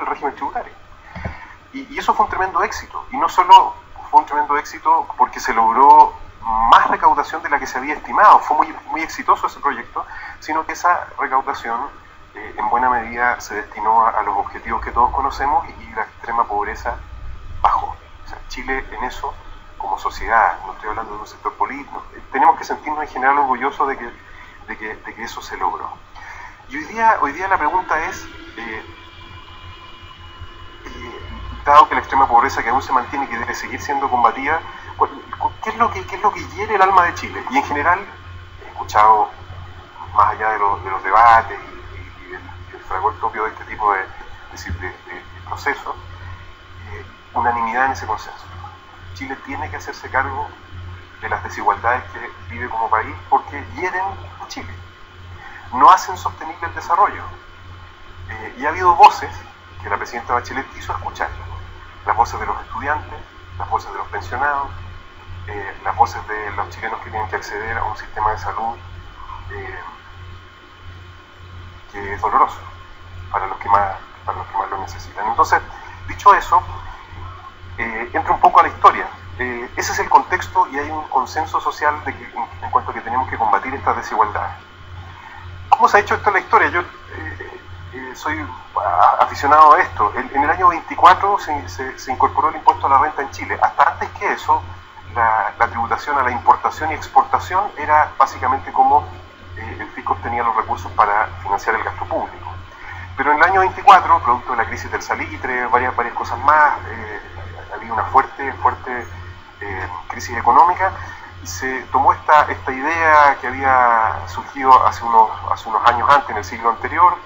el régimen tributario. Y eso fue un tremendo éxito, y no solo fue un tremendo éxito porque se logró más recaudación de la que se había estimado, fue muy exitoso ese proyecto, sino que esa recaudación en buena medida se destinó a los objetivos que todos conocemos y la extrema pobreza bajó. O sea, Chile en eso, como sociedad, no estoy hablando de un sector político, tenemos que sentirnos en general orgullosos de que eso se logró. Y hoy día la pregunta es, dado que la extrema pobreza que aún se mantiene y que debe seguir siendo combatida, ¿qué es lo que hiere el alma de Chile? Y en general, he escuchado, más allá de los debates y del fragor propio de este tipo de procesos, unanimidad en ese consenso. Chile tiene que hacerse cargo de las desigualdades que vive como país porque hieren a Chile, no hacen sostenible el desarrollo. Y ha habido voces que la presidenta Bachelet quiso escuchar, las voces de los estudiantes, las voces de los pensionados, las voces de los chilenos que tienen que acceder a un sistema de salud que es doloroso para los que más lo necesitan. Entonces, dicho eso, entro un poco a la historia. Ese es el contexto y hay un consenso social en cuanto a que tenemos que combatir estas desigualdades. ¿Cómo se ha hecho esto en la historia? Yo soy aficionado a esto. En el año 24 se incorporó el impuesto a la renta en Chile. Hasta antes que eso, la tributación a la importación y exportación era básicamente como el fisco obtenía los recursos para financiar el gasto público. Pero en el año 24, producto de la crisis del salitre, varias cosas más, había una fuerte crisis económica, y se tomó esta idea que había surgido hace unos años antes, en el siglo anterior.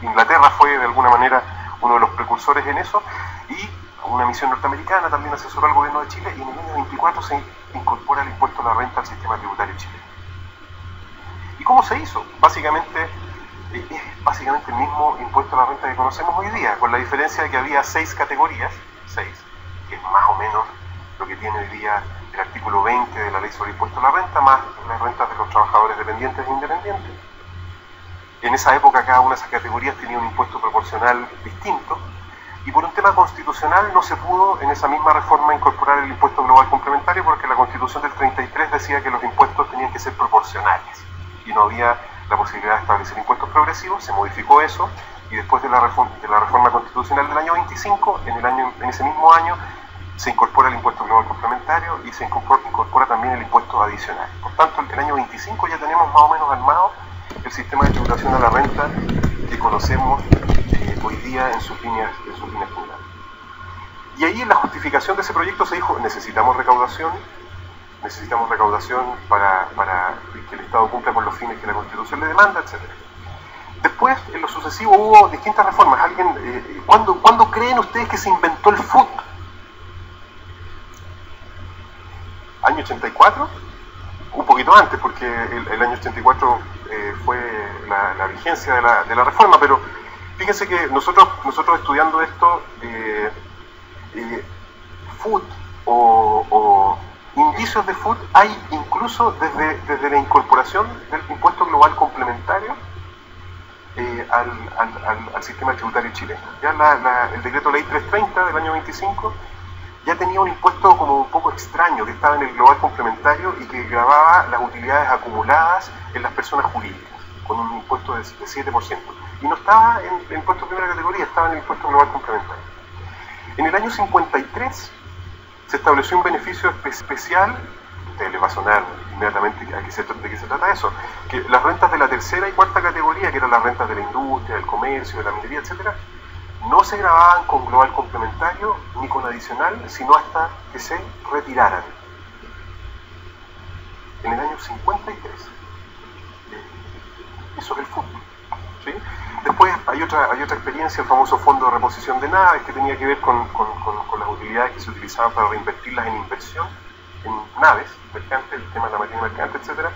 Inglaterra fue de alguna manera uno de los precursores en eso, y una misión norteamericana también asesoró al gobierno de Chile, y en el año 24 se incorpora el impuesto a la renta al sistema tributario chileno. ¿Y cómo se hizo? Básicamente el mismo impuesto a la renta que conocemos hoy día, con la diferencia de que había 6 categorías, que es más o menos lo que tiene hoy día el artículo 20 de la Ley sobre Impuesto a la Renta, más las rentas de los trabajadores dependientes e independientes. En esa época cada una de esas categorías tenía un impuesto proporcional distinto, y por un tema constitucional no se pudo en esa misma reforma incorporar el impuesto global complementario, porque la Constitución del 33 decía que los impuestos tenían que ser proporcionales y no había la posibilidad de establecer impuestos progresivos. Se modificó eso, y después de la reforma constitucional del año 25, en ese mismo año se incorpora el impuesto global complementario y se incorpora también el impuesto adicional. Por tanto, en el año 25 ya tenemos más o menos armado el sistema de tributación a la renta que conocemos hoy día en sus líneas generales. Y ahí en la justificación de ese proyecto se dijo: necesitamos recaudación para que el Estado cumpla con los fines que la Constitución le demanda, etc. Después, en lo sucesivo, hubo distintas reformas. ¿Cuándo creen ustedes que se inventó el FUT? ¿Año 84? Un poquito antes, porque el año 84 fue la vigencia de la reforma, pero fíjense que nosotros estudiando esto, FUT o indicios de FUT hay incluso desde la incorporación del impuesto global complementario al sistema tributario chileno. Ya el decreto ley 330 del año 25 ya tenía un impuesto como un poco extraño que estaba en el global complementario y que gravaba las utilidades acumuladas en las personas jurídicas con un impuesto de 7%. Y no estaba en el impuesto de primera categoría, estaba en el impuesto global complementario. En el año 53 se estableció un beneficio especial. A ustedes les va a sonar inmediatamente de qué se trata eso, que las rentas de la tercera y cuarta categoría, que eran las rentas de la industria, del comercio, de la minería, etcétera, no se grababan con global complementario ni con adicional, sino hasta que se retiraran. En el año 53. Eso es el fútbol, ¿sí? Después hay otra experiencia, el famoso fondo de reposición de naves, que tenía que ver con las utilidades que se utilizaban para reinvertirlas en inversión, en naves mercantes, el tema de la máquina mercante, etc.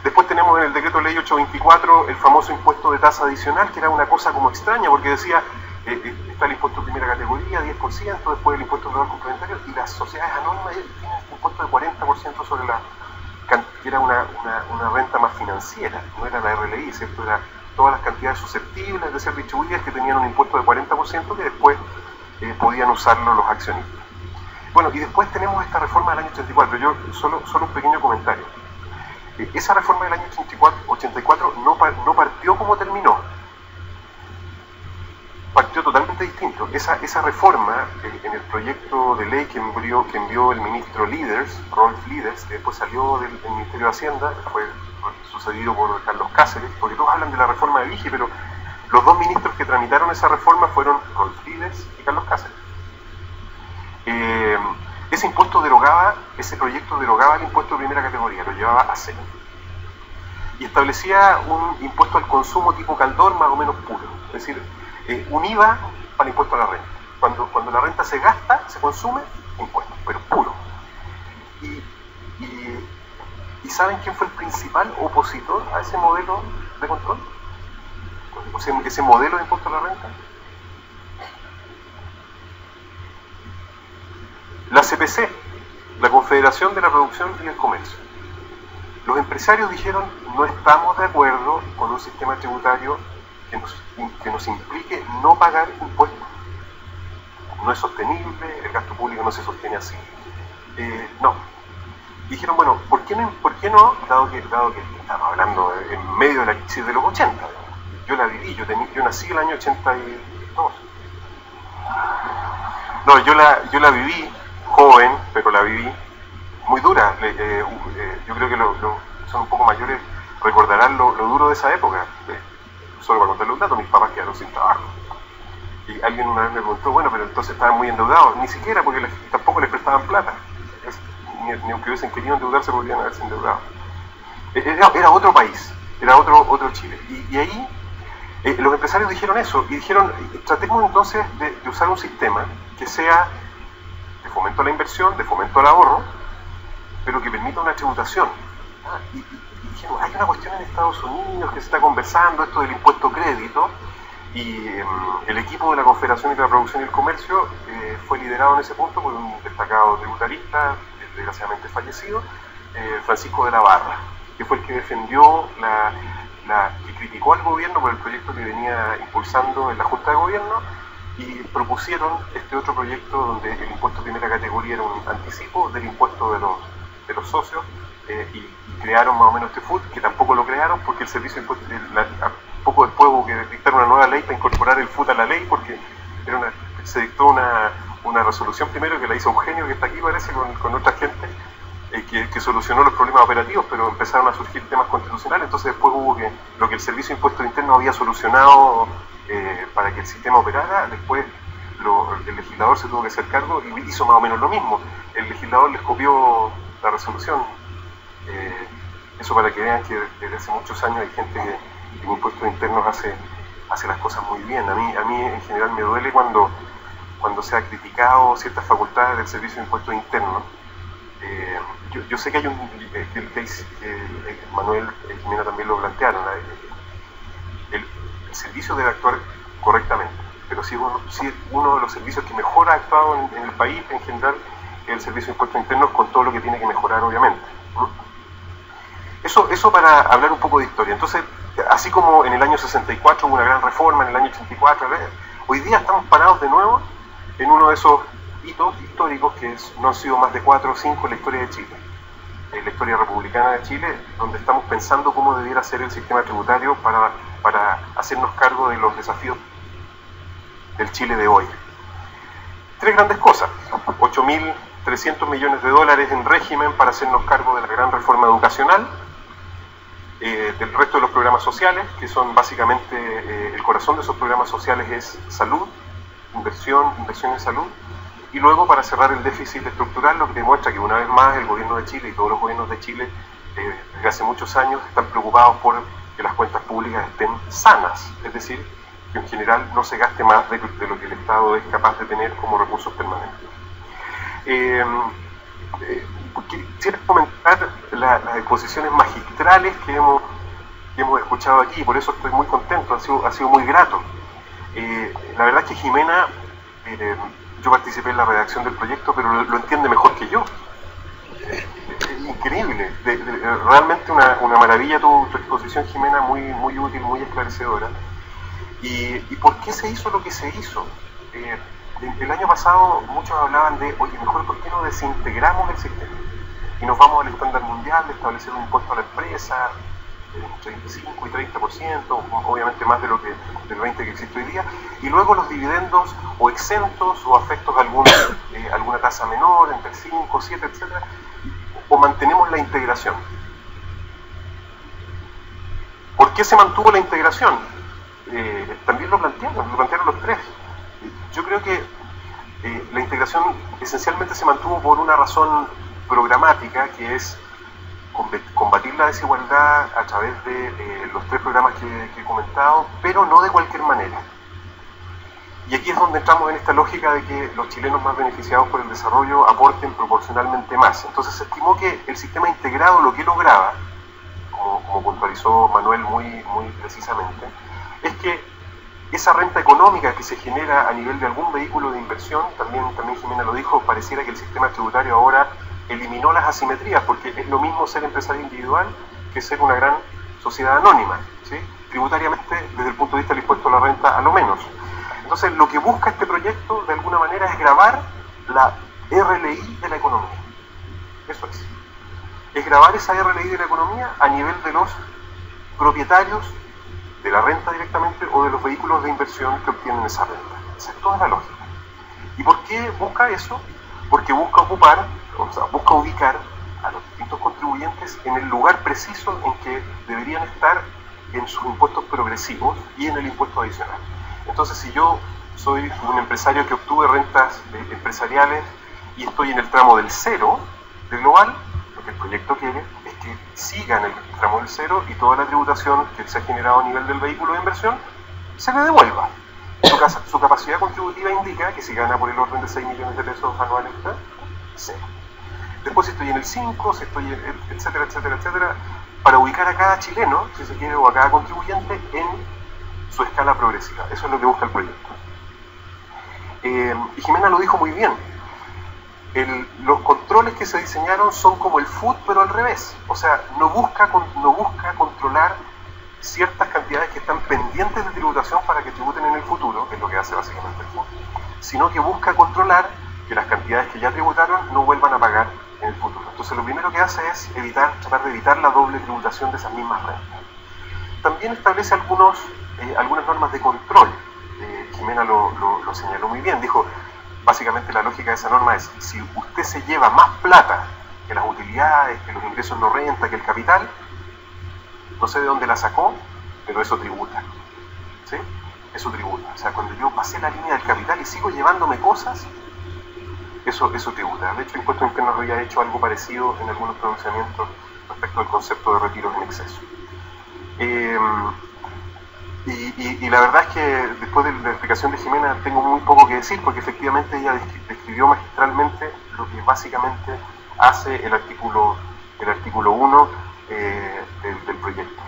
Después tenemos en el decreto ley 824 el famoso impuesto de tasa adicional, que era una cosa como extraña, porque decía, está el impuesto de primera categoría, 10%, después el impuesto global complementario, y las sociedades anónimas tienen un impuesto de 40% sobre que era una renta más financiera, no era la RLI, ¿cierto? Era todas las cantidades susceptibles de ser distribuidas que tenían un impuesto de 40% que después podían usarlo los accionistas. Bueno, y después tenemos esta reforma del año 84. Yo solo un pequeño comentario. Esa reforma del año 84 no partió como terminó. Partió totalmente distinto. Esa reforma, en el proyecto de ley que envió el ministro Rolf Liders, que después salió del Ministerio de Hacienda, fue sucedido por Carlos Cáceres, porque todos hablan de la reforma de Vigi, pero los dos ministros que tramitaron esa reforma fueron Rolf Liders y Carlos Cáceres. Ese proyecto derogaba el impuesto de primera categoría, lo llevaba a cero. Y establecía un impuesto al consumo tipo Caldor más o menos puro, es decir, un IVA para el impuesto a la renta. Cuando la renta se gasta, se consume, impuesto, pero puro. ¿Y saben quién fue el principal opositor a ese modelo de control? O sea, ese modelo de impuesto a la renta. La CPC, la Confederación de la Producción y el Comercio. Los empresarios dijeron, no estamos de acuerdo con un sistema tributario que nos implique no pagar impuestos. No es sostenible, el gasto público no se sostiene así. No. Dijeron, bueno, ¿por qué no? Dado que estamos hablando en medio de la crisis de los 80. Yo la viví, yo nací el año 82. No, yo la viví joven, pero la viví muy dura. Yo creo que son un poco mayores, recordarán lo duro de esa época. Solo para contarle un dato, mis papás quedaron sin trabajo. Y alguien una vez me preguntó, bueno, pero entonces estaban muy endeudados. Ni siquiera, porque tampoco les prestaban plata. Ni aunque hubiesen querido endeudarse, podrían haberse endeudado. Era otro país, era otro Chile. Y ahí los empresarios dijeron eso, y dijeron, tratemos entonces de usar un sistema que sea de fomento a la inversión, de fomento al ahorro, pero que permita una tributación. Y dijeron, hay una cuestión en Estados Unidos que se está conversando, esto del impuesto crédito, y el equipo de la Confederación de la Producción y el Comercio fue liderado en ese punto por un destacado tributarista, desgraciadamente fallecido, Francisco de la Barra, que fue el que defendió que criticó al gobierno por el proyecto que venía impulsando en la Junta de Gobierno, y propusieron este otro proyecto donde el impuesto de primera categoría era un anticipo del impuesto de los socios, y crearon más o menos este FUT, que tampoco lo crearon porque el servicio de impuesto, poco después hubo que dictar una nueva ley para incorporar el FUT a la ley, porque se dictó una resolución primero que la hizo Eugenio, que está aquí parece, con otra gente, que solucionó los problemas operativos, pero empezaron a surgir temas constitucionales. Entonces después hubo lo que el Servicio de Impuestos Internos había solucionado para que el sistema operara, después el legislador se tuvo que hacer cargo y hizo más o menos lo mismo. El legislador les copió la resolución. Eso para que vean que desde hace muchos años hay gente que en impuestos internos hace las cosas muy bien. A mí en general me duele cuando se ha criticado ciertas facultades del Servicio de Impuestos Internos. Yo sé que hay Manuel Jimena también lo plantearon, el servicio debe actuar correctamente, pero si uno de los servicios que mejor ha actuado en el país en general es el Servicio de Impuestos Internos, con todo lo que tiene que mejorar obviamente. Eso para hablar un poco de historia. Entonces, así como en el año 64 hubo una gran reforma, en el año 84, hoy día estamos parados de nuevo en uno de esos hitos históricos que no han sido más de 4 o 5 en la historia de Chile, en la historia republicana de Chile, donde estamos pensando cómo debiera ser el sistema tributario para hacernos cargo de los desafíos del Chile de hoy. 3 grandes cosas: 8.300 millones de dólares en régimen para hacernos cargo de la gran reforma educacional, del resto de los programas sociales, que son básicamente el corazón de esos programas sociales es salud, inversión en salud, y luego para cerrar el déficit estructural, lo que demuestra que una vez más el gobierno de Chile y todos los gobiernos de Chile desde hace muchos años están preocupados por que las cuentas públicas estén sanas, es decir, que en general no se gaste más de lo que el Estado es capaz de tener como recursos permanentes. Quisiera comentar las exposiciones magistrales que hemos escuchado aquí, por eso estoy muy contento, ha sido muy grato. La verdad es que Jimena, yo participé en la redacción del proyecto, pero lo entiende mejor que yo. increíble, realmente una maravilla tu exposición, Jimena, muy útil, muy esclarecedora. ¿Y por qué se hizo lo que se hizo? El año pasado muchos hablaban de, oye, mejor ¿por qué no desintegramos el sistema? Y nos vamos al estándar mundial de establecer un impuesto a la empresa, entre 25 y 30%, obviamente más del 20% que existe hoy día, y luego los dividendos o exentos o afectos a alguna tasa menor, entre 5, 7, etcétera, o mantenemos la integración. ¿Por qué se mantuvo la integración? También lo plantearon los tres. Yo creo que la integración esencialmente se mantuvo por una razón programática, que es combatir la desigualdad a través de los tres programas que he comentado, pero no de cualquier manera. Y aquí es donde entramos en esta lógica de que los chilenos más beneficiados por el desarrollo aporten proporcionalmente más. Entonces se estimó que el sistema integrado lo que lograba, como puntualizó Manuel muy precisamente, es que esa renta económica que se genera a nivel de algún vehículo de inversión, también Jimena lo dijo, pareciera que el sistema tributario ahora eliminó las asimetrías, porque es lo mismo ser empresario individual que ser una gran sociedad anónima, ¿sí? Tributariamente, desde el punto de vista del impuesto a la renta, a lo menos. Entonces, lo que busca este proyecto, de alguna manera, es gravar la RLI de la economía. Eso es. Es gravar esa RLI de la economía a nivel de los propietarios de la renta directamente o de los vehículos de inversión que obtienen esa renta. Esa es toda la lógica. ¿Y por qué busca eso? Porque busca ubicar a los distintos contribuyentes en el lugar preciso en que deberían estar en sus impuestos progresivos y en el impuesto adicional. Entonces, si yo soy un empresario que obtuve rentas empresariales y estoy en el tramo del cero de global, lo que el proyecto quiere es que siga en el tramo del cero y toda la tributación que se ha generado a nivel del vehículo de inversión se le devuelva. Su capacidad contributiva indica que si gana por el orden de 6 millones de pesos anuales, cero. Después si estoy en el 5, si estoy etcétera, para ubicar a cada chileno, si se quiere, o a cada contribuyente en su escala progresiva. Eso es lo que busca el proyecto. Y Jimena lo dijo muy bien. Los controles que se diseñaron son como el FUT, pero al revés. O sea, no busca controlar ciertas cantidades que están pendientes de tributación para que tributen en el futuro, que es lo que hace básicamente el FUT, sino que busca controlar que las cantidades que ya tributaron no vuelvan a pagar en el futuro. Entonces lo primero que hace es tratar de evitar la doble tributación de esas mismas rentas. También establece algunas normas de control. Jimena lo señaló muy bien, dijo, básicamente la lógica de esa norma es, si usted se lleva más plata que las utilidades, que los ingresos no renta, que el capital, no sé de dónde la sacó, pero eso tributa. ¿Sí? Eso tributa. O sea, cuando yo pasé la línea del capital y sigo llevándome cosas, eso tributa. De hecho, Impuesto Interno había hecho algo parecido en algunos pronunciamientos respecto al concepto de retiros en exceso. Y la verdad es que después de la explicación de Jimena tengo muy poco que decir, porque efectivamente ella describió magistralmente lo que básicamente hace el artículo 1 del proyecto.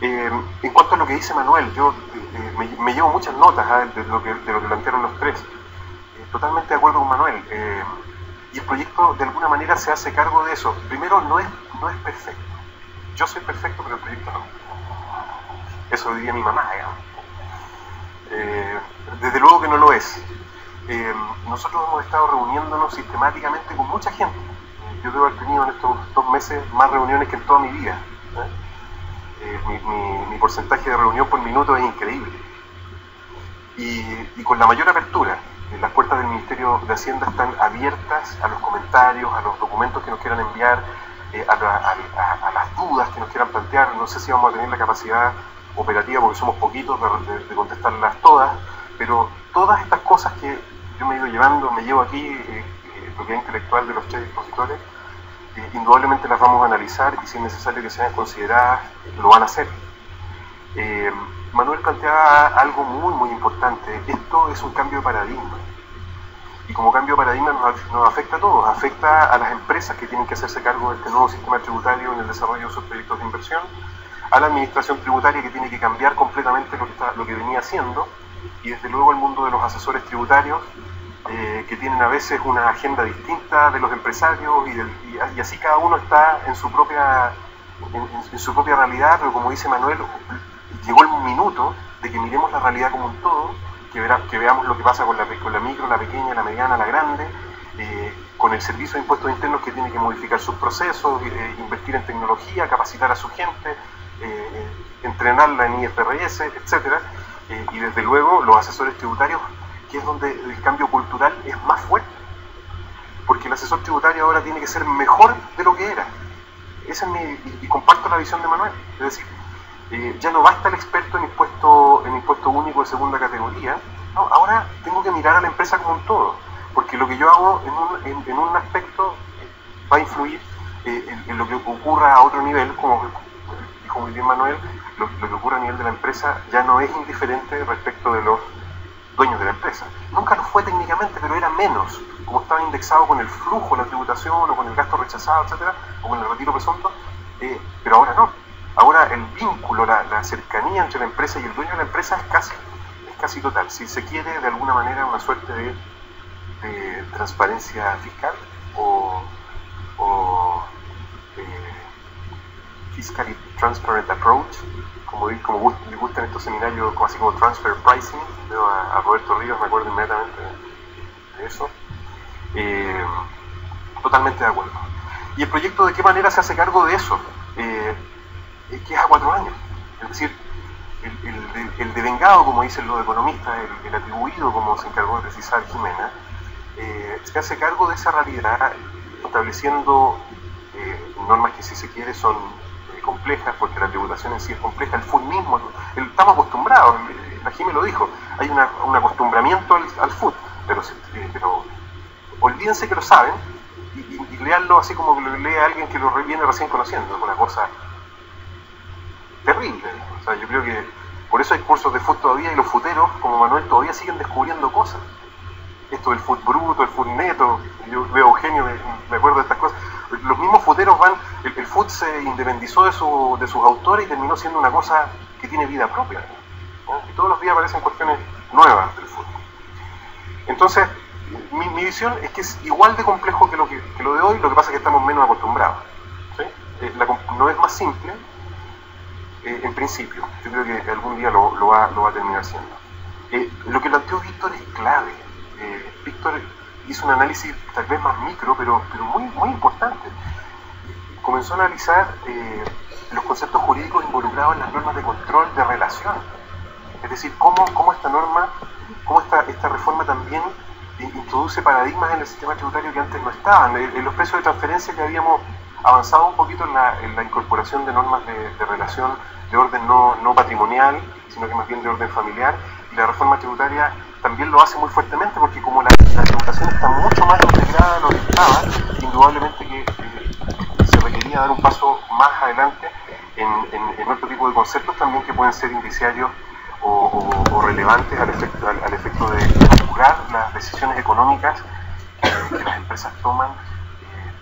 En cuanto a lo que dice Manuel, yo me llevo muchas notas de lo que plantearon los tres. Totalmente de acuerdo con Manuel. Y el proyecto de alguna manera se hace cargo de eso. Primero, no es perfecto. Yo soy perfecto, pero el proyecto no. Eso lo diría mi mamá, digamos. Desde luego que no lo es. Nosotros hemos estado reuniéndonos sistemáticamente con mucha gente. Yo debo haber tenido en estos 2 meses más reuniones que en toda mi vida. Mi porcentaje de reunión por minuto es increíble. Y con la mayor apertura. Las puertas del Ministerio de Hacienda están abiertas a los comentarios, a los documentos que nos quieran enviar, a las dudas que nos quieran plantear. No sé si vamos a tener la capacidad operativa, porque somos poquitos, de contestarlas todas, pero todas estas cosas que yo me he ido llevando, me llevo aquí, propiedad intelectual de los 3 expositores, indudablemente las vamos a analizar y si es necesario que sean consideradas, lo van a hacer. Manuel planteaba algo muy importante. Esto es un cambio de paradigma. Y como cambio de paradigma nos afecta a todos. Afecta a las empresas que tienen que hacerse cargo de este nuevo sistema tributario en el desarrollo de sus proyectos de inversión, a la administración tributaria que tiene que cambiar completamente lo que venía haciendo, y desde luego al mundo de los asesores tributarios que tienen a veces una agenda distinta de los empresarios y así cada uno está en su propia realidad, pero como dice Manuel, llegó el minuto de que miremos la realidad como un todo, que veamos lo que pasa con la micro, la pequeña, la mediana, la grande, con el Servicio de Impuestos Internos que tiene que modificar sus procesos, invertir en tecnología, capacitar a su gente, entrenarla en IFRS, etc. Y desde luego los asesores tributarios, que es donde el cambio cultural es más fuerte, porque el asesor tributario ahora tiene que ser mejor de lo que era. Esa es y comparto la visión de Manuel, es decir, ya no basta el experto en impuesto único de segunda categoría, no, ahora tengo que mirar a la empresa como un todo, porque lo que yo hago en un aspecto va a influir en lo que ocurra a otro nivel, como dijo muy bien Manuel, lo que ocurre a nivel de la empresa ya no es indiferente respecto de los dueños de la empresa. Nunca lo fue técnicamente, pero era menos, como estaba indexado con el flujo, la tributación, o con el gasto rechazado, etcétera, o con el retiro presunto, pero ahora no. Ahora el vínculo, la cercanía entre la empresa y el dueño de la empresa es casi total. Si se quiere, de alguna manera, una suerte de transparencia fiscal o fiscally transparent approach, como les gustan estos seminarios, así como transfer pricing. Veo a Roberto Ríos, me acuerdo inmediatamente de eso. Totalmente de acuerdo. ¿Y el proyecto de qué manera se hace cargo de eso? Que es a 4 años. Es decir, el devengado, como dicen los economistas, el atribuido, como se encargó de precisar Jimena, se hace cargo de esa realidad estableciendo normas que, si se quiere, son complejas, porque la tributación en sí es compleja. El food mismo, estamos acostumbrados, la Jimena lo dijo, hay un acostumbramiento al food, pero olvídense que lo saben y leanlo así como que lo lee alguien que lo viene recién conociendo. Es una cosa terrible. O sea, yo creo que por eso hay cursos de food todavía, y los futeros, como Manuel, todavía siguen descubriendo cosas. Esto del food bruto, el food neto, yo veo a Eugenio, me acuerdo de estas cosas. Los mismos futeros el food se independizó de sus autores y terminó siendo una cosa que tiene vida propia, ¿no? Y todos los días aparecen cuestiones nuevas del food. Entonces, mi visión es que es igual de complejo que lo de hoy, lo que pasa es que estamos menos acostumbrados, ¿sí? No es más simple, en principio. Yo creo que algún día lo va a terminar siendo. Lo que planteó Víctor es clave. Víctor hizo un análisis tal vez más micro, pero muy, muy importante. Comenzó a analizar los conceptos jurídicos involucrados en las normas de control de relación. Es decir, cómo esta reforma también introduce paradigmas en el sistema tributario que antes no estaban. En los precios de transferencia que habíamos avanzado un poquito en la incorporación de normas de relación de orden no patrimonial, sino que más bien de orden familiar, y la reforma tributaria también lo hace muy fuertemente, porque como la tributación está mucho más integrada a lo que estaba, indudablemente que se requería dar un paso más adelante en otro tipo de conceptos también que pueden ser indiciarios o relevantes al efecto de juzgar las decisiones económicas que las empresas toman,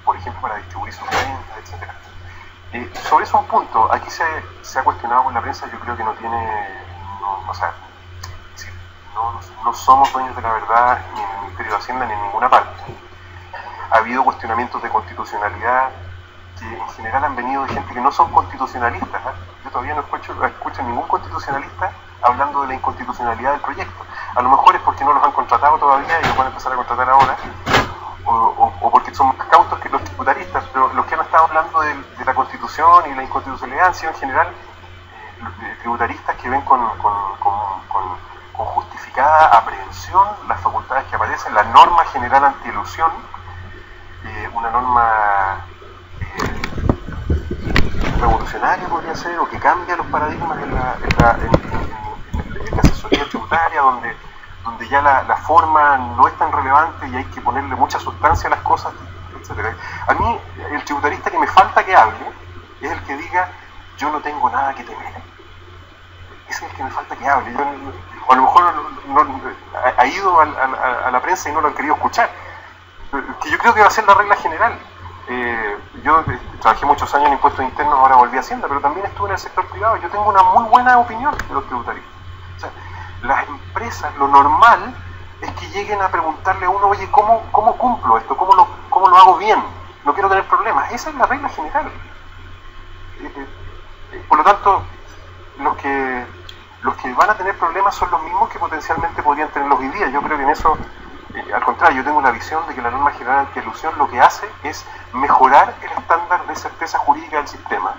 por ejemplo, para distribuir sus rentas, etc. Sobre eso un punto, aquí se ha cuestionado con la prensa. Yo creo que no somos dueños de la verdad ni en el Ministerio de Hacienda ni en ninguna parte. Ha habido cuestionamientos de constitucionalidad que en general han venido de gente que no son constitucionalistas, ¿eh? Yo todavía no escucho ningún constitucionalista hablando de la inconstitucionalidad del proyecto. A lo mejor es porque no los han contratado todavía y los van a empezar a contratar ahora, o porque son más cautos que los tributaristas, pero los que han estado hablando de la Constitución y la inconstitucionalidad han sido en general tributaristas que ven con justificada aprehensión las facultades que aparecen, la norma general antielusión, una norma revolucionaria podría ser, o que cambia los paradigmas en la asesoría tributaria, donde ya la forma no es tan relevante y hay que ponerle mucha sustancia a las cosas, etc. A mí, el tributarista que me falta que hable es el que diga: yo no tengo nada que temer. Ese es el que me falta que hable. O a lo mejor ha ido a la prensa y no lo han querido escuchar, que yo creo que va a ser la regla general. Yo trabajé muchos años en impuestos internos, ahora volví a Hacienda, pero también estuve en el sector privado. Yo tengo una muy buena opinión de los tributaristas. O sea, las empresas, lo normal es que lleguen a preguntarle a uno, oye, ¿cómo cumplo esto? ¿Cómo lo hago bien? No quiero tener problemas. Esa es la regla general. Por lo tanto, los que van a tener problemas son los mismos que potencialmente podrían tenerlos hoy día. Yo creo que en eso, al contrario, yo tengo la visión de que la norma general antielusión lo que hace es mejorar el estándar de certeza jurídica del sistema.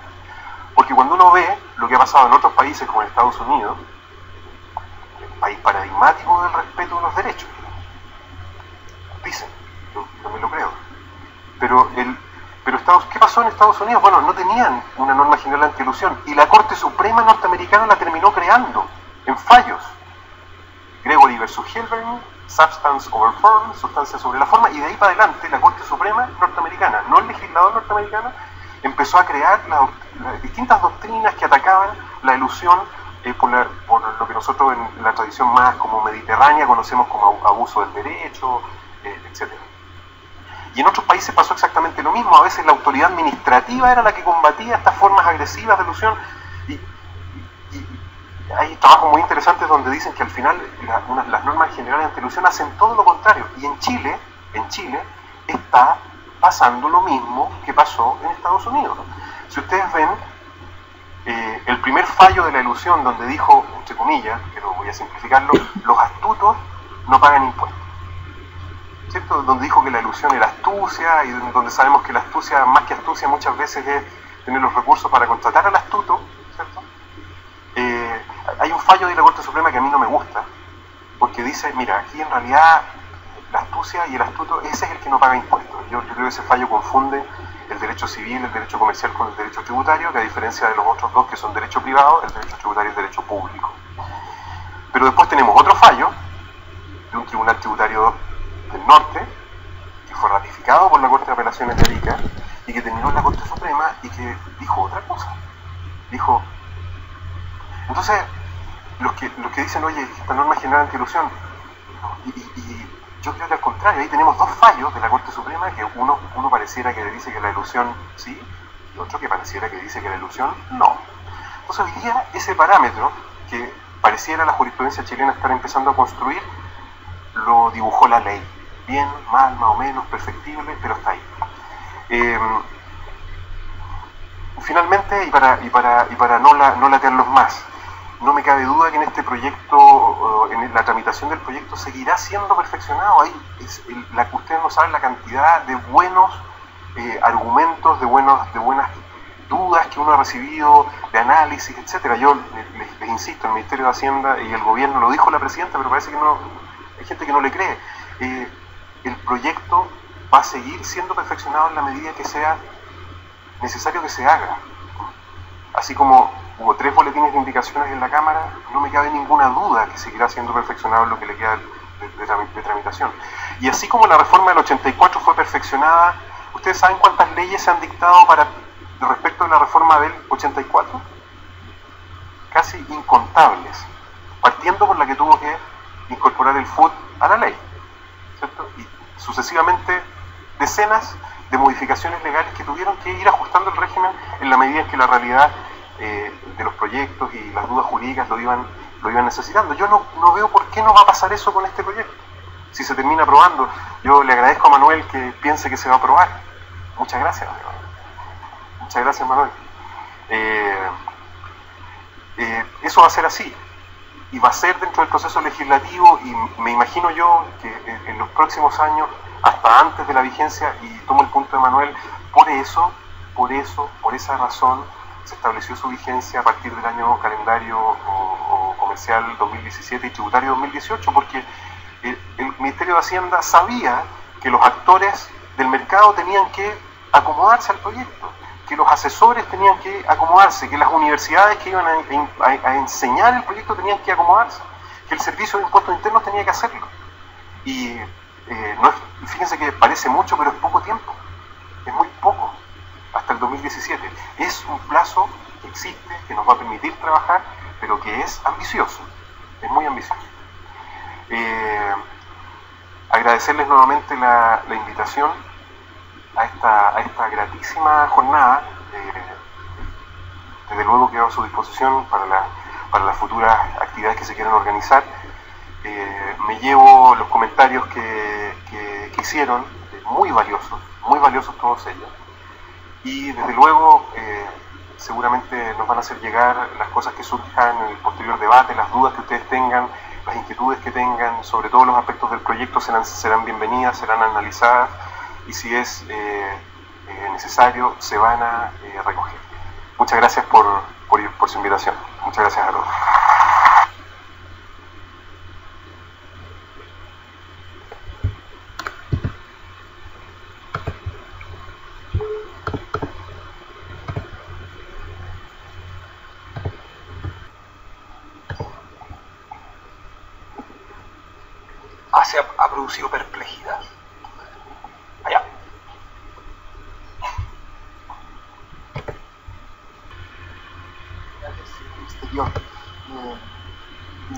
Porque cuando uno ve lo que ha pasado en otros países como en Estados Unidos, un país paradigmático del respeto de los derechos, dicen, yo también lo creo, pero ¿qué pasó en Estados Unidos? Bueno, no tenían una norma general antielusión y la Corte Suprema norteamericana la terminó creando en fallos. Gregory versus Hilburn, Substance over Form, sustancia sobre la forma, y de ahí para adelante la Corte Suprema norteamericana, no el legislador norteamericano, empezó a crear las distintas doctrinas que atacaban la elusión por lo que nosotros en la tradición más como mediterránea conocemos como abuso del derecho, etc. Y en otros países pasó exactamente lo mismo. A veces la autoridad administrativa era la que combatía estas formas agresivas de elusión. Y hay trabajos muy interesantes donde dicen que al final las normas generales antielusión hacen todo lo contrario. Y en Chile está pasando lo mismo que pasó en Estados Unidos. Si ustedes ven, el primer fallo de la elusión donde dijo, entre comillas, que lo voy a simplificarlo, los astutos no pagan impuestos. ¿Cierto? Donde dijo que la elusión era astucia, y donde sabemos que la astucia, más que astucia, muchas veces es tener los recursos para contratar al astuto, ¿cierto? Hay un fallo de la Corte Suprema que a mí no me gusta, porque dice, mira, aquí en realidad la astucia y el astuto, ese es el que no paga impuestos. Yo creo que ese fallo confunde el derecho civil, el derecho comercial con el derecho tributario, que a diferencia de los otros dos que son derecho privado, el derecho tributario es derecho público. Pero después tenemos otro fallo de un tribunal tributario del norte, que fue ratificado por la Corte de Apelaciones de Arica y que terminó en la Corte Suprema y que dijo otra cosa. Dijo, entonces, los que dicen, oye, esta norma general antielusión, y yo creo que al contrario, ahí tenemos dos fallos de la Corte Suprema, que uno pareciera que dice que la elusión sí, y otro que pareciera que dice que la elusión no. Entonces hoy día ese parámetro, que pareciera la jurisprudencia chilena estar empezando a construir, lo dibujó la ley. Bien, mal, más o menos, perfectible, pero está ahí. Finalmente, y para no latearlos más, no me cabe duda que en este proyecto, en la tramitación del proyecto, seguirá siendo perfeccionado. Ahí ustedes no saben la cantidad de buenos argumentos, de buenas dudas que uno ha recibido, de análisis, etcétera. Yo les insisto, el Ministerio de Hacienda y el gobierno, lo dijo la presidenta, pero parece que no, hay gente que no le cree. El proyecto va a seguir siendo perfeccionado en la medida que sea necesario que se haga. Así como hubo 3 boletines de indicaciones en la Cámara, no me cabe ninguna duda que seguirá siendo perfeccionado en lo que le queda de tramitación. Y así como la reforma del 84 fue perfeccionada, ¿ustedes saben cuántas leyes se han dictado respecto de la reforma del 84? Casi incontables, partiendo por la que tuvo que incorporar el FUT a la ley, ¿cierto? Y sucesivamente decenas de modificaciones legales que tuvieron que ir ajustando el régimen en la medida en que la realidad de los proyectos y las dudas jurídicas lo iban necesitando. Yo no veo por qué no va a pasar eso con este proyecto. Si se termina aprobando, yo le agradezco a Manuel que piense que se va a aprobar. Muchas gracias, Manuel. Muchas gracias, Manuel. Eso va a ser así. Y va a ser dentro del proceso legislativo, y me imagino yo que en los próximos años, hasta antes de la vigencia, y tomo el punto de Manuel, por esa razón, se estableció su vigencia a partir del año calendario o comercial 2017 y tributario 2018, porque el Ministerio de Hacienda sabía que los actores del mercado tenían que acomodarse al proyecto, que los asesores tenían que acomodarse, que las universidades que iban a enseñar el proyecto tenían que acomodarse, que el Servicio de Impuestos Internos tenía que hacerlo. Y fíjense que parece mucho, pero es poco tiempo, es muy poco, hasta el 2017. Es un plazo que existe, que nos va a permitir trabajar, pero que es ambicioso, es muy ambicioso. Agradecerles nuevamente la invitación a esta gratísima jornada. Desde luego quedo a su disposición para las futuras actividades que se quieran organizar. Me llevo los comentarios que hicieron, muy valiosos todos ellos, y desde luego seguramente nos van a hacer llegar las cosas que surjan en el posterior debate, las dudas que ustedes tengan, las inquietudes que tengan, sobre todos los aspectos del proyecto serán bienvenidas, serán analizadas, y si es necesario se van a recoger. Muchas gracias por su invitación. Muchas gracias a todos. Ha producido perplejidad. Allá.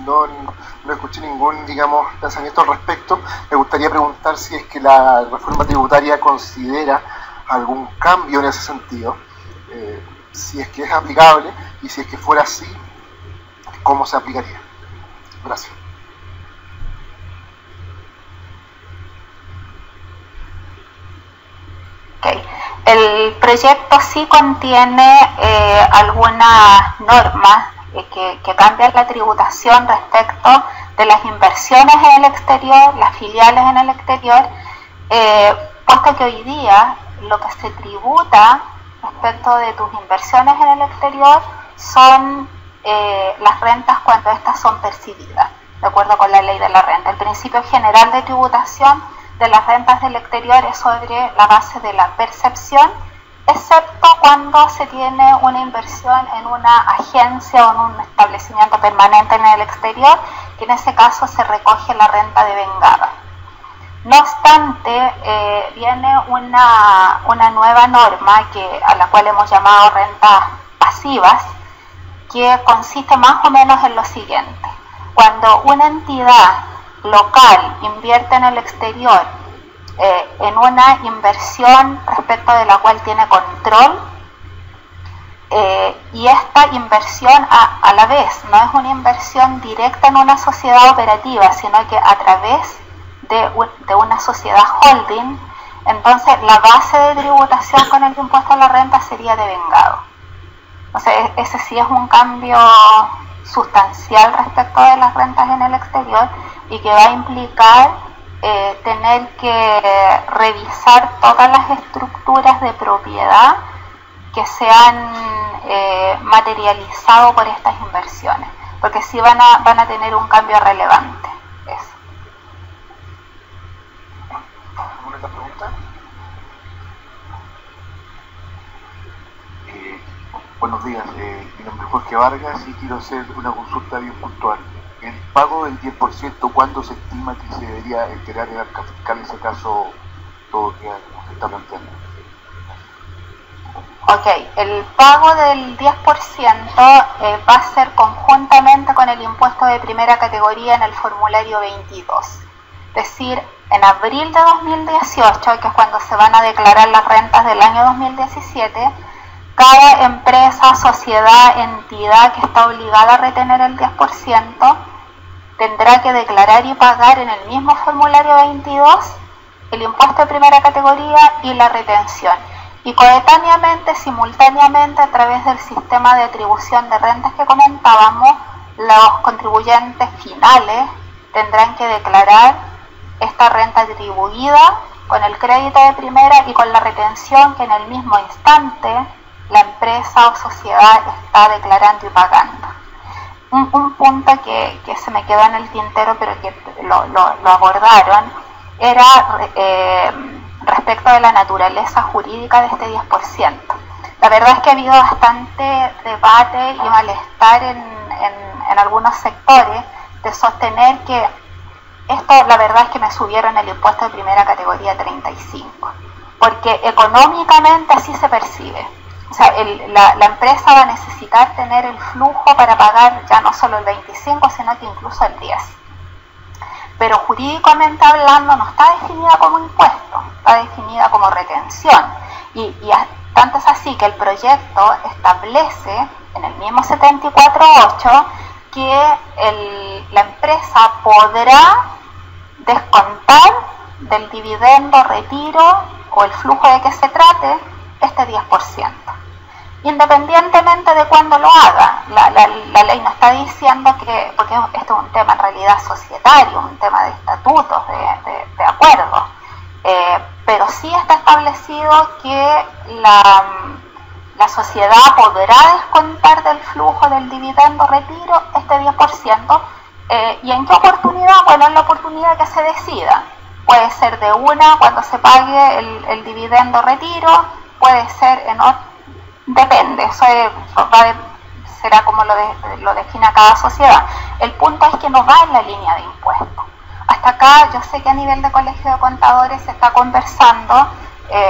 No escuché ningún, digamos, pensamiento al respecto. Me gustaría preguntar si es que la reforma tributaria considera algún cambio en ese sentido, si es que es aplicable, y si es que fuera así, ¿cómo se aplicaría? Gracias. El proyecto sí contiene algunas normas que cambian la tributación respecto de las inversiones en el exterior, las filiales en el exterior, puesto que hoy día lo que se tributa respecto de tus inversiones en el exterior son las rentas cuando estas son percibidas, de acuerdo con la ley de la renta. El principio general de tributación de las rentas del exterior es sobre la base de la percepción, excepto cuando se tiene una inversión en una agencia o en un establecimiento permanente en el exterior, que en ese caso se recoge la renta devengada. No obstante, viene una nueva norma a la cual hemos llamado rentas pasivas, que consiste más o menos en lo siguiente. Cuando una entidad local invierte en el exterior en una inversión respecto de la cual tiene control, y esta inversión a la vez no es una inversión directa en una sociedad operativa, sino que a través de una sociedad holding, entonces la base de tributación con el impuesto a la renta sería devengado. Entonces ese sí es un cambio sustancial respecto de las rentas en el exterior, y que va a implicar tener que revisar todas las estructuras de propiedad que se han materializado por estas inversiones, porque sí van a tener un cambio relevante. Eso. ¿Alguna otra pregunta? Buenos días, mi nombre es Jorge Vargas y quiero hacer una consulta bien puntual. El pago del 10%, ¿cuándo se estima que se debería enterar el arca fiscal en ese caso, todo lo que se está planteando? Ok, el pago del 10% va a ser conjuntamente con el impuesto de primera categoría en el formulario 22. Es decir, en abril de 2018, que es cuando se van a declarar las rentas del año 2017, cada empresa, sociedad, entidad que está obligada a retener el 10% tendrá que declarar y pagar en el mismo formulario 22 el impuesto de primera categoría y la retención. Y coetáneamente, simultáneamente, a través del sistema de atribución de rentas que comentábamos, los contribuyentes finales tendrán que declarar esta renta atribuida con el crédito de primera y con la retención que en el mismo instante la empresa o sociedad está declarando y pagando. Un punto que se me quedó en el tintero, pero que lo abordaron, era respecto de la naturaleza jurídica de este 10%. La verdad es que ha habido bastante debate y malestar en algunos sectores de sostener que esto, la verdad es que me subieron el impuesto de primera categoría 35, porque económicamente así se percibe. O sea, la empresa va a necesitar tener el flujo para pagar ya no solo el 25, sino que incluso el 10. Pero jurídicamente hablando no está definida como impuesto, está definida como retención. Y tanto es así que el proyecto establece en el mismo 74.8 que la empresa podrá descontar del dividendo, retiro o el flujo de que se trate este 10%. Independientemente de cuándo lo haga, la ley no está diciendo que, porque esto es un tema en realidad societario, un tema de estatutos, de acuerdos, pero sí está establecido que la sociedad podrá descontar del flujo del dividendo retiro este 10%, y en qué oportunidad, bueno, en la oportunidad que se decida. Puede ser de una cuando se pague el dividendo retiro, puede ser en otro, depende, eso será como lo defina cada sociedad. El punto es que no va en la línea de impuestos. Hasta acá yo sé que a nivel de Colegio de Contadores se está conversando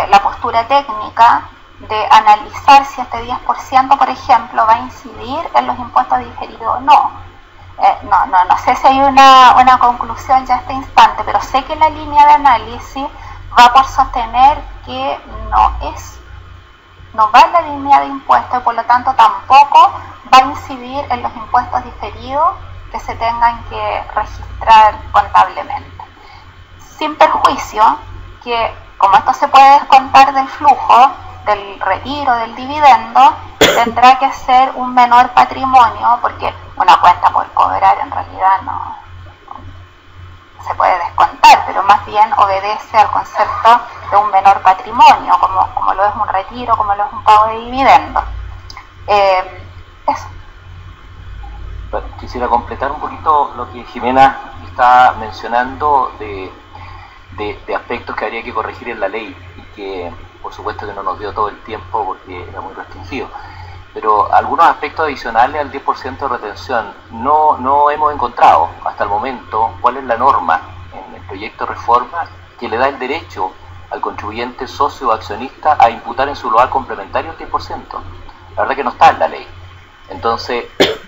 la postura técnica de analizar si este 10%, por ejemplo, va a incidir en los impuestos diferidos o no. No sé si hay una conclusión ya a este instante, pero sé que la línea de análisis va por sostener que no va en la línea de impuestos y por lo tanto tampoco va a incidir en los impuestos diferidos que se tengan que registrar contablemente. Sin perjuicio que, como esto se puede descontar del flujo, del retiro, del dividendo, tendrá que ser un menor patrimonio, porque una cuenta por cobrar en realidad no se puede descontar, pero más bien obedece al concepto de un menor patrimonio, como lo es un retiro, como lo es un pago de dividendos. Eso. Quisiera completar un poquito lo que Jimena está mencionando de aspectos que habría que corregir en la ley y que por supuesto que no nos dio todo el tiempo porque era muy restringido. Pero algunos aspectos adicionales al 10% de retención no hemos encontrado hasta el momento cuál es la norma en el proyecto de reforma que le da el derecho al contribuyente socio o accionista a imputar en su lugar complementario el 10%. La verdad que no está en la ley. Entonces,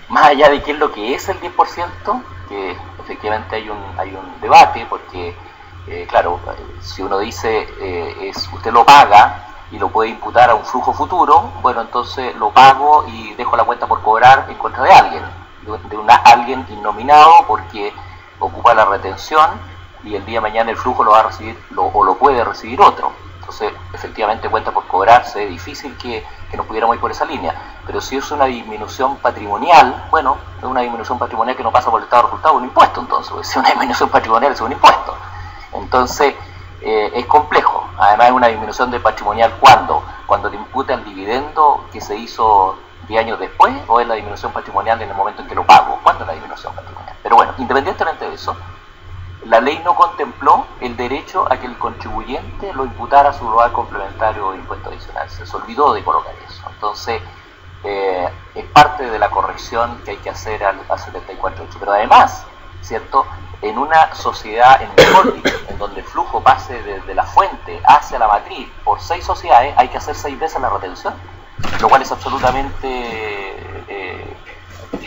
más allá de qué es lo que es el 10%, que efectivamente hay un debate porque, claro, si uno dice usted lo paga y lo puede imputar a un flujo futuro, bueno, entonces lo pago y dejo la cuenta por cobrar en contra de alguien, alguien innominado porque ocupa la retención y el día de mañana el flujo lo va a recibir o lo puede recibir otro. Entonces, efectivamente, cuenta por cobrarse, es difícil que nos pudiéramos ir por esa línea. Pero si es una disminución patrimonial, bueno, es una disminución patrimonial que no pasa por el estado de resultado de un impuesto, entonces, si es una disminución patrimonial es un impuesto. Entonces, es complejo. Además, es una disminución de patrimonial cuando te imputa el dividendo que se hizo 10 años después, o es la disminución patrimonial en el momento en que lo pago. ¿Cuándo es la disminución patrimonial? Pero bueno, independientemente de eso, la ley no contempló el derecho a que el contribuyente lo imputara a su lugar complementario de impuesto adicional. Se olvidó de colocar eso. Entonces, es parte de la corrección que hay que hacer al 74.8. Pero además, ¿cierto?, en una sociedad en donde el flujo pase desde la fuente hacia la matriz por 6 sociedades, hay que hacer 6 veces la retención, lo cual es absolutamente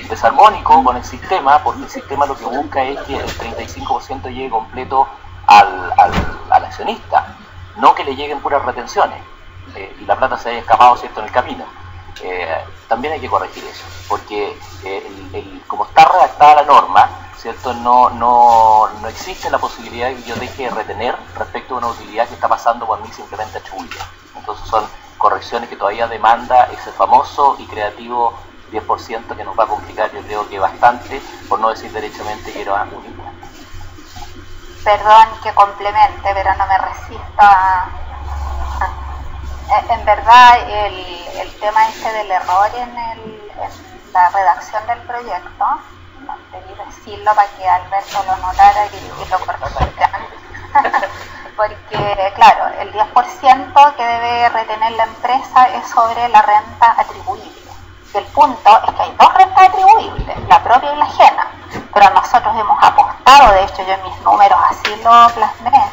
desarmónico con el sistema, porque el sistema lo que busca es que el 35% llegue completo al accionista, no que le lleguen puras retenciones y la plata se haya escapado, ¿cierto?, en el camino. También hay que corregir eso, porque como está redactada la norma, ¿cierto?, no existe la posibilidad de que yo deje de retener respecto a una utilidad que está pasando por mí simplemente atribuida. Entonces son correcciones que todavía demanda ese famoso y creativo 10% que nos va a complicar, yo creo que bastante, por no decir derechamente que era un impuesto. Perdón que complemente, pero no me resisto en verdad el tema del error en la redacción del proyecto, debí decirlo para que Alberto lo notara y lo corrigiera. Porque, claro, el 10% que debe retener la empresa es sobre la renta atribuible. Y el punto es que hay 2 rentas atribuibles, la propia y la ajena. Pero nosotros hemos apostado, de hecho yo en mis números así lo plasmé,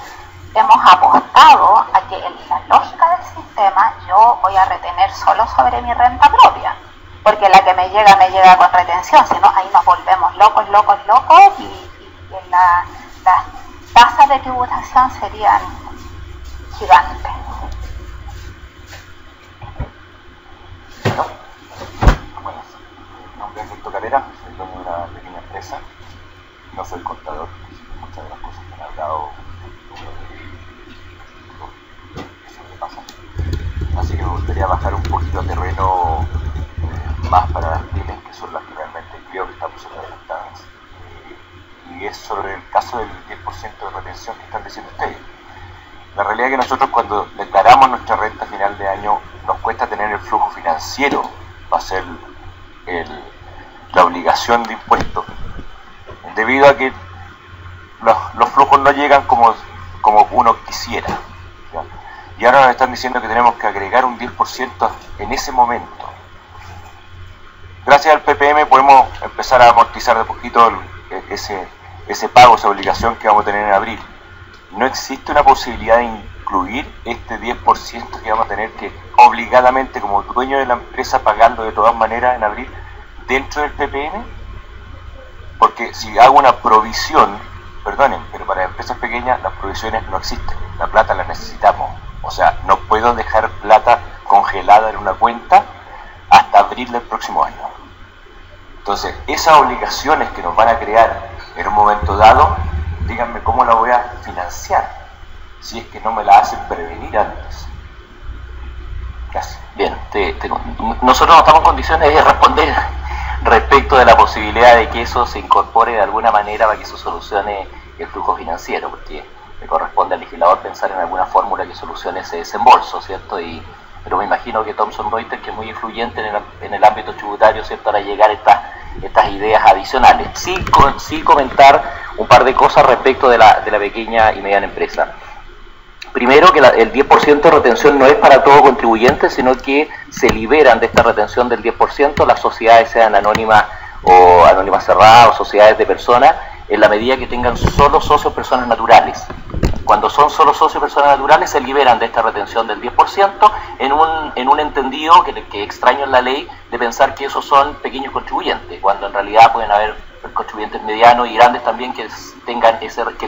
hemos apostado a que en la lógica del sistema yo voy a retener solo sobre mi renta propia. Porque la que me llega con retención, si no, ahí nos volvemos locos, y las tasas de tributación serían gigantes. Bueno, nombre de Víctor Calera. dueño de una pequeña empresa, no soy contador, muchas de las cosas que han hablado eso me pasa. Así que me gustaría bajar un poquito a terreno más para las pymes, que son las que realmente creo que estamos sobreafectadas. Y es sobre el caso del 10% de retención que están diciendo ustedes. La realidad es que nosotros cuando declaramos nuestra renta a final de año nos cuesta tener el flujo financiero para hacer la obligación de impuestos, debido a que los flujos no llegan como uno quisiera, ¿ya? Y ahora nos están diciendo que tenemos que agregar un 10% en ese momento. Gracias al PPM podemos empezar a amortizar de poquito ese pago, esa obligación que vamos a tener en abril. No existe una posibilidad de incluir este 10% que vamos a tener que obligadamente como dueño de la empresa pagarlo de todas maneras en abril dentro del PPM, porque si hago una provisión, perdonen, pero para empresas pequeñas las provisiones no existen, la plata la necesitamos, o sea, no puedo dejar plata congelada en una cuenta hasta abril del próximo año. Entonces, esas obligaciones que nos van a crear en un momento dado, díganme cómo la voy a financiar, si es que no me la hacen prevenir antes. Gracias. Bien, nosotros no estamos en condiciones de responder respecto de la posibilidad de que eso se incorpore de alguna manera para que eso solucione el flujo financiero, porque le corresponde al legislador pensar en alguna fórmula que solucione ese desembolso, ¿cierto? Pero me imagino que Thomson Reuters, que es muy influyente en el ámbito tributario, ¿cierto?, para llegar a estas ideas adicionales. Sí comentar un par de cosas respecto de la pequeña y mediana empresa. Primero, que el 10% de retención no es para todo contribuyente, sino que se liberan de esta retención del 10% las sociedades, sean anónimas o anónimas cerradas o sociedades de personas, en la medida que tengan solo socios personas naturales. Cuando son solo socios personas naturales se liberan de esta retención del 10% en un entendido que extraño en la ley de pensar que esos son pequeños contribuyentes, cuando en realidad pueden haber contribuyentes medianos y grandes también que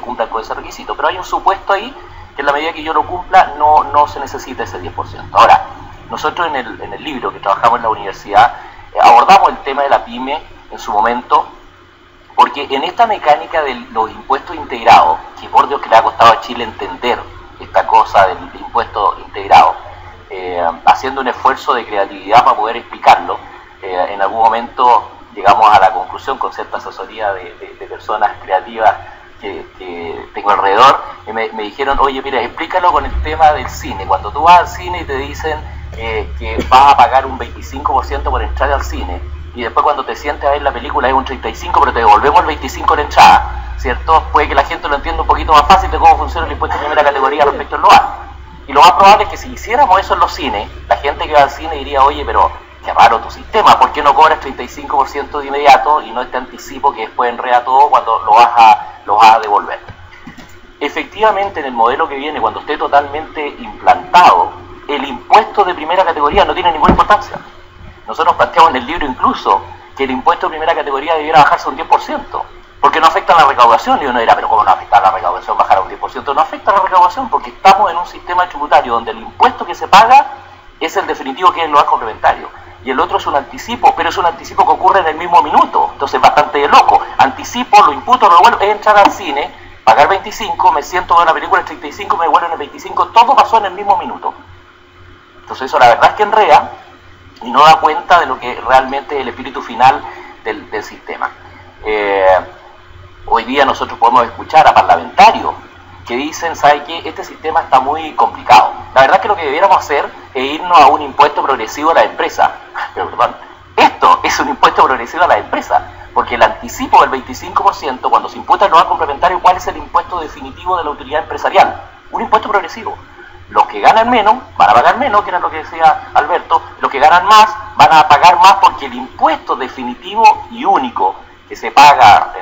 cumplan con ese requisito. Pero hay un supuesto ahí que en la medida que yo lo cumpla no se necesita ese 10%. Ahora, nosotros en el libro que trabajamos en la universidad abordamos el tema de la pyme en su momento, porque en esta mecánica de los impuestos integrados, que por Dios que le ha costado a Chile entender esta cosa del impuesto integrado, haciendo un esfuerzo de creatividad para poder explicarlo, en algún momento llegamos a la conclusión, con cierta asesoría de personas creativas que tengo alrededor, y me dijeron, oye, mira, explícalo con el tema del cine. Cuando tú vas al cine y te dicen que vas a pagar un 25% por entrar al cine, y después cuando te sientes a ver la película es un 35%, pero te devolvemos el 25% en la entrada, ¿cierto? Puede que la gente lo entienda un poquito más fácil de cómo funciona el impuesto de primera categoría respecto al lugar. Y lo más probable es que si hiciéramos eso en los cines, la gente que va al cine diría, oye, pero qué raro tu sistema, ¿por qué no cobras 35% de inmediato y no este anticipo que después enreda todo cuando lo vas a devolver? Efectivamente, en el modelo que viene, cuando esté totalmente implantado, el impuesto de primera categoría no tiene ninguna importancia. Nosotros planteamos en el libro incluso que el impuesto de primera categoría debiera bajarse un 10%, porque no afecta a la recaudación, y uno dirá, pero ¿cómo no afecta a la recaudación bajar a un 10%? No afecta a la recaudación porque estamos en un sistema tributario donde el impuesto que se paga es el definitivo, que es el lugar complementario, y el otro es un anticipo, pero es un anticipo que ocurre en el mismo minuto, entonces es bastante loco. Anticipo, lo imputo, lo devuelvo, es entrar al cine, pagar 25, me siento a ver la película, el 35, me devuelven el 25, todo pasó en el mismo minuto. Entonces eso la verdad es que enreda y no da cuenta de lo que realmente es el espíritu final del sistema. Hoy día nosotros podemos escuchar a parlamentarios que dicen, ¿sabe qué? Este sistema está muy complicado. La verdad es que lo que debiéramos hacer es irnos a un impuesto progresivo a la empresa. Pero perdón, esto es un impuesto progresivo a la empresa, porque el anticipo del 25%, cuando se imputa el lugar complementario, ¿cuál es el impuesto definitivo de la utilidad empresarial? Un impuesto progresivo. Los que ganan menos van a pagar menos, que era lo que decía Alberto. Los que ganan más van a pagar más, porque el impuesto definitivo y único que se paga,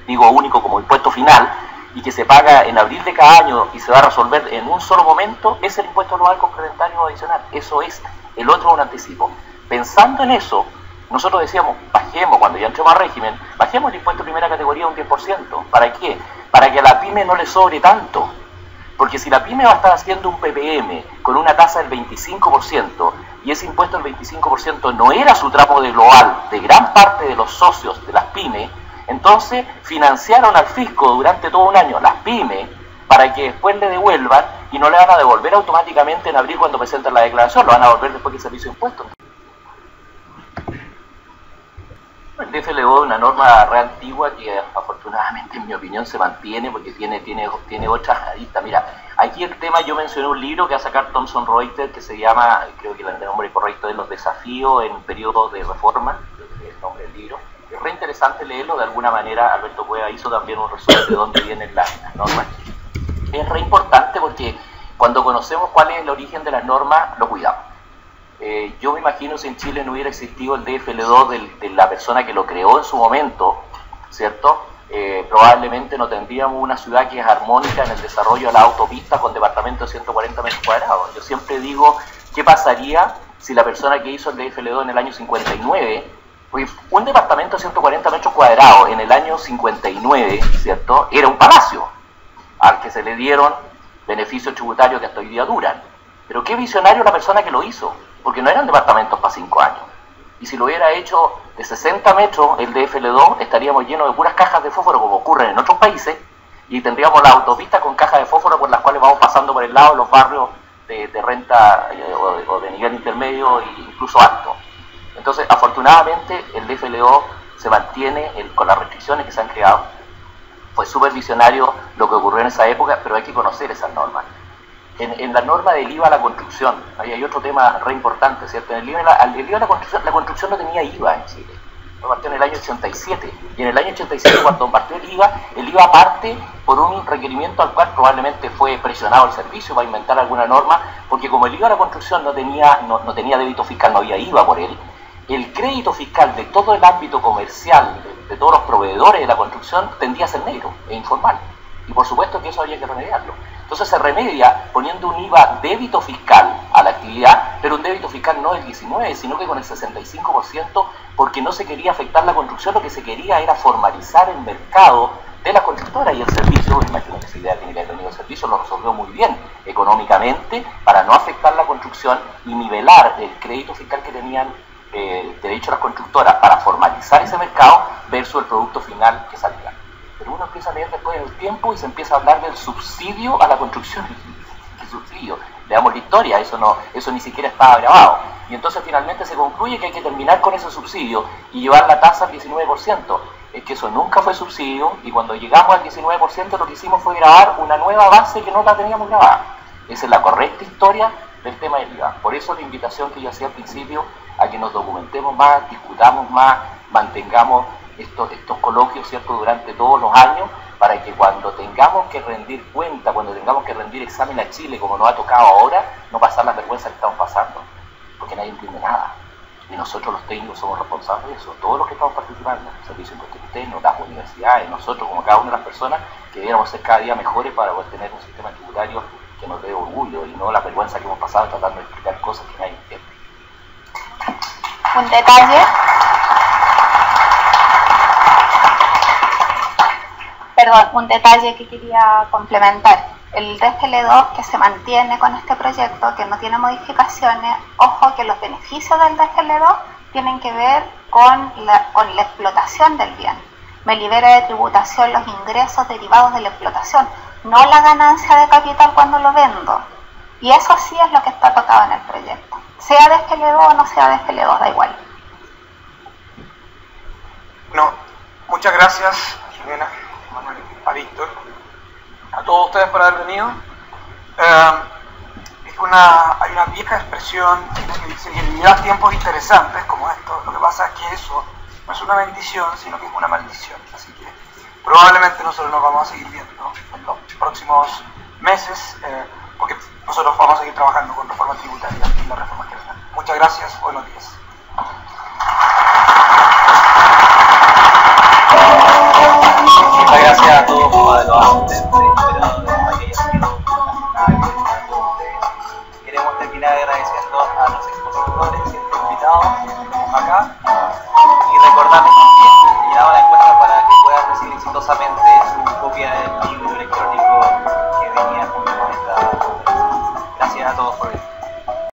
digo único como impuesto final, y que se paga en abril de cada año y se va a resolver en un solo momento, es el impuesto global complementario adicional. Eso es, el otro es un anticipo. Pensando en eso, nosotros decíamos, bajemos, cuando ya entremos al régimen, bajemos el impuesto de primera categoría un 10%. ¿Para qué? Para que a la pyme no le sobre tanto. Porque si la pyme va a estar haciendo un PPM con una tasa del 25% y ese impuesto del 25% no era su tramo de global de gran parte de los socios de las pymes, entonces financiaron al fisco durante todo un año las pymes para que después le devuelvan y no le van a devolver automáticamente en abril cuando presentan la declaración, lo van a devolver después que el servicio de impuestos. El DFLO es una norma re antigua que afortunadamente en mi opinión se mantiene porque tiene otras aristas. Mira, aquí el tema, yo mencioné un libro que va a sacar Thomson Reuters que se llama, creo que el nombre correcto es Los desafíos en periodos de reforma, es el nombre del libro. Es re interesante leerlo, de alguna manera Alberto Cueva hizo también un resumen de dónde vienen las normas. Es re importante porque cuando conocemos cuál es el origen de las normas, lo cuidamos. Yo me imagino si en Chile no hubiera existido el DFL2 de la persona que lo creó en su momento, ¿cierto? Probablemente no tendríamos una ciudad que es armónica en el desarrollo de la autopista con departamentos de 140 metros cuadrados. Yo siempre digo, ¿qué pasaría si la persona que hizo el DFL2 en el año 59, pues un departamento de 140 metros cuadrados en el año 59, ¿cierto? Era un palacio al que se le dieron beneficios tributarios que hasta hoy día duran. Pero qué visionario la persona que lo hizo, porque no eran departamentos para 5 años. Y si lo hubiera hecho de 60 metros el DFL2, estaríamos llenos de puras cajas de fósforo como ocurre en otros países, y tendríamos la autopista con cajas de fósforo por las cuales vamos pasando por el lado de los barrios de renta o de nivel intermedio e incluso alto. Entonces, afortunadamente, el DFLO se mantiene con las restricciones que se han creado. Fue súper visionario lo que ocurrió en esa época, pero hay que conocer esas normas. En la norma del IVA a la construcción, ahí hay otro tema re importante, ¿cierto? En el IVA a la construcción no tenía IVA en Chile. Partió en el año 87. Y en el año 87, cuando partió el IVA parte por un requerimiento al cual probablemente fue presionado el servicio para inventar alguna norma, porque como el IVA a la construcción no tenía débito fiscal, no había IVA por él, el crédito fiscal de todo el ámbito comercial, de todos los proveedores de la construcción, tendía a ser negro e informal. Y por supuesto que eso había que remediarlo. Entonces se remedia poniendo un IVA débito fiscal a la actividad, pero un débito fiscal no del 19%, sino que con el 65%, porque no se quería afectar la construcción, lo que se quería era formalizar el mercado de la constructora y el servicio. Imagino que esa idea tiene que haber tenido el servicio, lo resolvió muy bien económicamente para no afectar la construcción y nivelar el crédito fiscal que tenían derecho a las constructoras para formalizar ese mercado versus el producto final que salía. Pero uno empieza a leer después del tiempo y se empieza a hablar del subsidio a la construcción. ¿Qué subsidio? Veamos la historia, eso ni siquiera estaba grabado. Y entonces finalmente se concluye que hay que terminar con ese subsidio y llevar la tasa al 19%. Es que eso nunca fue subsidio y cuando llegamos al 19% lo que hicimos fue grabar una nueva base que no la teníamos grabada. Esa es la correcta historia del tema del IVA. Por eso la invitación que yo hacía al principio a que nos documentemos más, discutamos más, mantengamos estos coloquios, ¿cierto?, durante todos los años, para que cuando tengamos que rendir cuenta, cuando tengamos que rendir examen a Chile, como nos ha tocado ahora, no pasar las vergüenzas que estamos pasando, porque nadie entiende nada. Y nosotros los técnicos somos responsables de eso, todos los que estamos participando, el Servicio de Impuestos Internos, las universidades, nosotros como cada una de las personas, que debiéramos ser cada día mejores para poder tener un sistema tributario que nos dé orgullo y no la vergüenza que hemos pasado tratando de explicar cosas que nadie entiende. Un detalle. Perdón, un detalle que quería complementar. El DFL2 que se mantiene con este proyecto, que no tiene modificaciones, ojo que los beneficios del DFL2 tienen que ver con la explotación del bien. Me libera de tributación los ingresos derivados de la explotación, no la ganancia de capital cuando lo vendo. Y eso sí es lo que está tocado en el proyecto. Sea DFL2 o no sea DFL2, da igual. No, muchas gracias, Jimena, a Víctor, a todos ustedes por haber venido. Hay una vieja expresión que dice que vivirás tiempos interesantes como estos. Lo que pasa es que eso no es una bendición, sino que es una maldición. Así que probablemente nosotros nos vamos a seguir viendo en los próximos meses, porque nosotros vamos a seguir trabajando con reforma tributaria y la reforma criminal. Muchas gracias, buenos días.